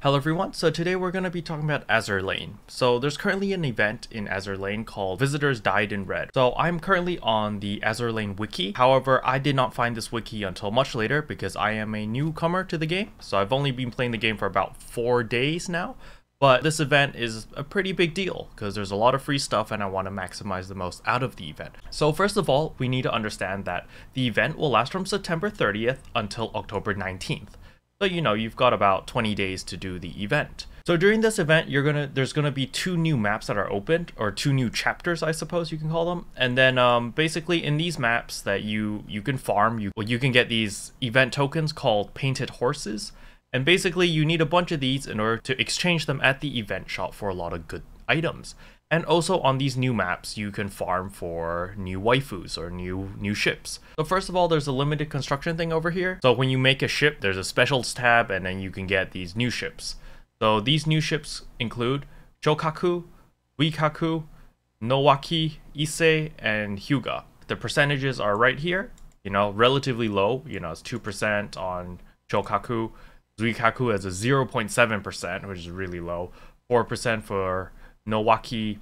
Hello everyone, so today we're going to be talking about Azur Lane. So there's currently an event in Azur Lane called Visitors Died in Red. So I'm currently on the Azur Lane wiki. However, I did not find this wiki until much later because I am a newcomer to the game. So I've only been playing the game for about 4 days now. But this event is a pretty big deal because there's a lot of free stuff and I want to maximize the most out of the event. So first of all, we need to understand that the event will last from September 30th until October 19th. So, you've got about 20 days to do the event. So during this event, there's gonna be 2 new maps that are opened, or 2 new chapters, I suppose you can call them. And then basically in these maps that you can farm, you can get these event tokens called painted horses. And basically you need a bunch of these in order to exchange them at the event shop for a lot of good items. And also on these new maps, you can farm for new waifus or new ships. So first of all, there's a limited construction thing over here. So when you make a ship, there's a specials tab and then you can get these new ships. So these new ships include Shokaku, Uikaku, Nowaki, Ise, and Hyuga. The percentages are right here, relatively low. It's 2% on Shokaku. Zuikaku has a 0.7%, which is really low. 4% for Nowaki,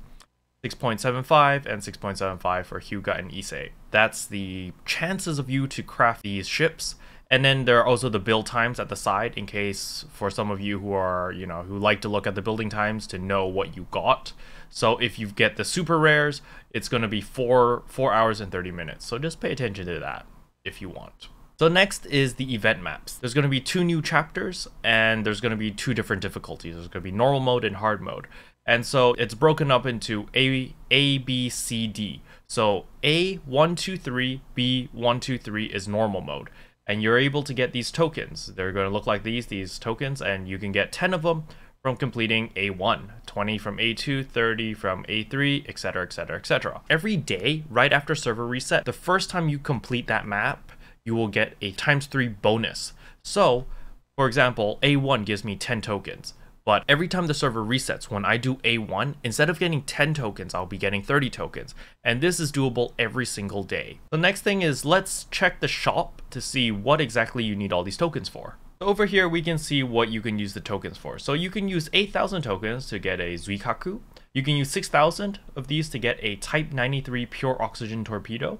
6.75 and 6.75 for Hyuga and Ise. That's the chances of you to craft these ships. And then there are also the build times at the side in case for some of you who are, who like to look at the building times to know what you got. So if you get the super rares, it's going to be 4 hours and 30 minutes. So just pay attention to that if you want. So next is the event maps. There's going to be 2 new chapters and there's going to be 2 different difficulties. There's going to be normal mode and hard mode. And so it's broken up into A, B, C, D. So A123, B123 is normal mode. And you're able to get these tokens. They're going to look like these tokens, and you can get 10 of them from completing A1, 20 from A2, 30 from A3, etc, etc, etc. Every day, right after server reset, the first time you complete that map, you will get a ×3 bonus. So, for example, A1 gives me 10 tokens. But every time the server resets, when I do A1, instead of getting 10 tokens, I'll be getting 30 tokens. And this is doable every single day. The next thing is let's check the shop to see what exactly you need all these tokens for. So over here, we can see what you can use the tokens for. So you can use 8,000 tokens to get a Zuikaku. You can use 6,000 of these to get a Type 93 Pure Oxygen Torpedo.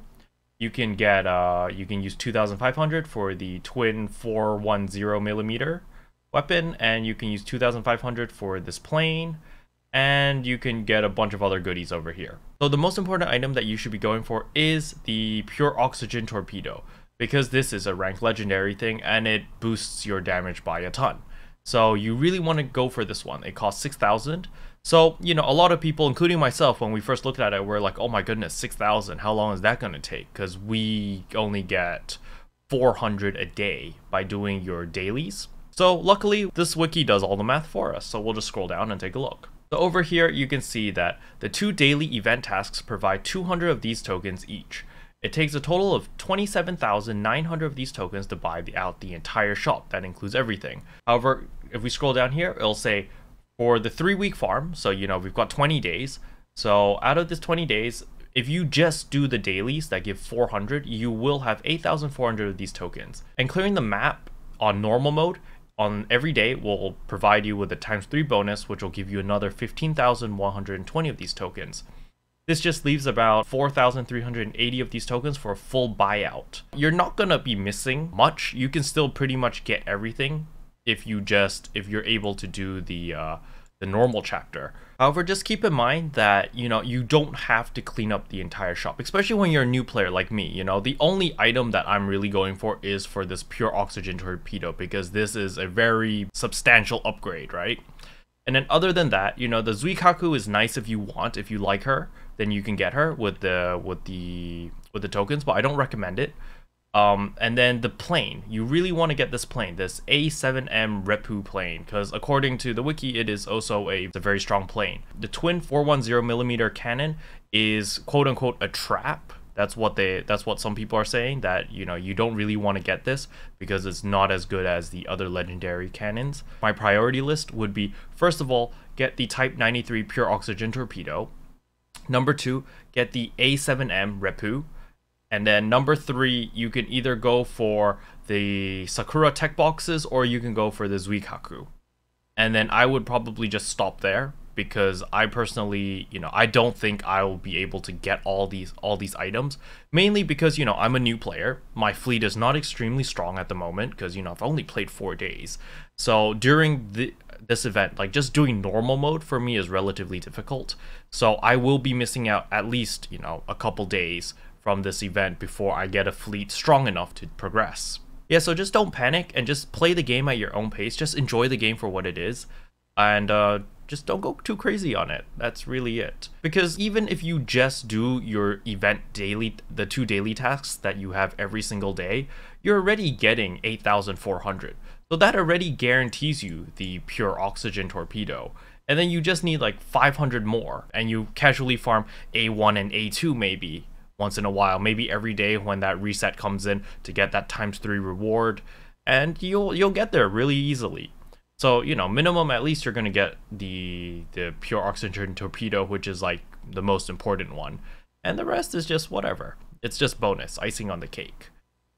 You can use 2,500 for the twin 410mm weapon, and you can use 2,500 for this plane, and you can get a bunch of other goodies over here. So the most important item that you should be going for is the Pure Oxygen Torpedo, because this is a ranked legendary thing and it boosts your damage by a ton. So you really want to go for this one. It costs 6,000. So, a lot of people, including myself, when we first looked at it, we're like, oh my goodness, 6,000, how long is that going to take? Because we only get 400 a day by doing your dailies. So luckily, this wiki does all the math for us, so we'll just scroll down and take a look. So over here, you can see that the 2 daily event tasks provide 200 of these tokens each. It takes a total of 27,900 of these tokens to buy out the entire shop. That includes everything. However, if we scroll down here, it'll say for the 3-week farm, so we've got 20 days. So out of this 20 days, if you just do the dailies that give 400, you will have 8,400 of these tokens. And clearing the map on normal mode on every day will provide you with a ×3 bonus, which will give you another 15,120 of these tokens. This just leaves about 4,380 of these tokens for a full buyout. You're not gonna be missing much. You can still pretty much get everything if you're able to do the normal chapter. However, just keep in mind that, you don't have to clean up the entire shop, especially when you're a new player like me. The only item that I'm really going for is for this Pure Oxygen Torpedo, because this is a very substantial upgrade, right? And then other than that, the Zuikaku is nice if you like her, then you can get her with the tokens, but I don't recommend it. And then the plane, you really want to get this plane, this A7M Reppuu plane, because according to the wiki, it is also a very strong plane. The twin 410mm cannon is quote unquote a trap. That's what some people are saying, that you don't really want to get this because it's not as good as the other legendary cannons. My priority list would be, first of all, get the Type 93 Pure Oxygen Torpedo. Number 2, get the A7M Reppuu. And then number 3, you can either go for the Sakura tech boxes or you can go for the Zuikaku. And then I would probably just stop there because I personally, I don't think I will be able to get all these items, mainly because, I'm a new player. My fleet is not extremely strong at the moment because, I've only played 4 days. So during this event, like just doing normal mode for me is relatively difficult. So I will be missing out at least, a couple days from this event before I get a fleet strong enough to progress. Yeah, so just don't panic and just play the game at your own pace. Just enjoy the game for what it is. And just don't go too crazy on it. That's really it. Because even if you just do your event daily, the 2 daily tasks that you have every single day, you're already getting 8,400. So that already guarantees you the pure oxygen torpedo. And then you just need like 500 more, and you casually farm A1 and A2 maybe once in a while, maybe every day when that reset comes in to get that ×3 reward, and you'll get there really easily. So, minimum at least you're going to get the pure oxygen torpedo, which is like the most important one. And the rest is just whatever. It's just bonus, icing on the cake.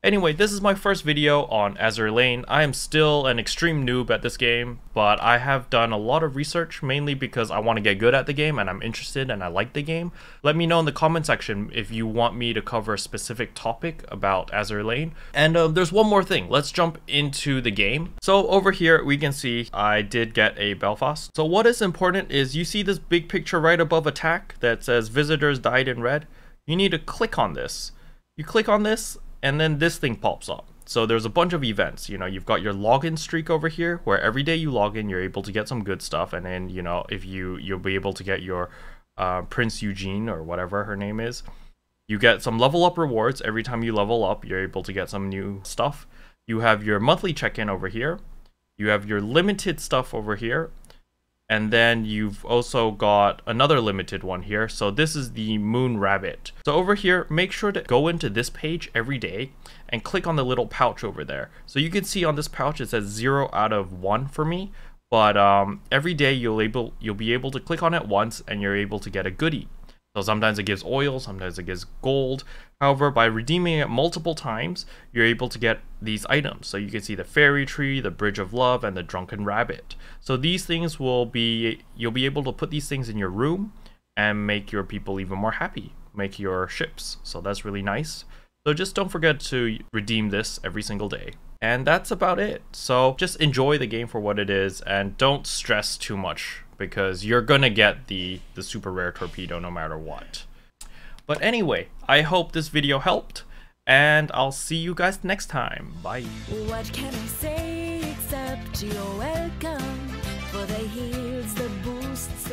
Anyway, this is my first video on Azur Lane. I am still an extreme noob at this game, but I have done a lot of research, mainly because I want to get good at the game and I'm interested and I like the game. Let me know in the comment section if you want me to cover a specific topic about Azur Lane. And there's one more thing. Let's jump into the game. So over here, we can see I did get a Belfast. So what is important is you see this big picture right above attack that says visitors died in red. You need to click on this. You click on this, and then this thing pops up. So there's a bunch of events. You've got your login streak over here, where every day you log in, you're able to get some good stuff. And then, if you'll be able to get your Prince Eugene or whatever her name is. You get some level up rewards. Every time you level up, you're able to get some new stuff. You have your monthly check-in over here. You have your limited stuff over here. And then you've also got another limited one here. So this is the Moon Rabbit. So over here, make sure to go into this page every day and click on the little pouch over there. So you can see on this pouch it says 0 out of 1 for me. But every day you'll be able to click on it once and you're able to get a goodie. So sometimes it gives oil, sometimes it gives gold. However, by redeeming it multiple times, you're able to get these items. So you can see the fairy tree, the bridge of love, and the drunken rabbit. So these things you'll be able to put these things in your room and make your people even more happy, make your ships. So that's really nice. So just don't forget to redeem this every single day. And that's about it. So just enjoy the game for what it is and don't stress too much, because you're gonna get the super rare torpedo no matter what. But anyway, I hope this video helped, and I'll see you guys next time. Bye. What can I say except you're welcome for the heals, the boosts,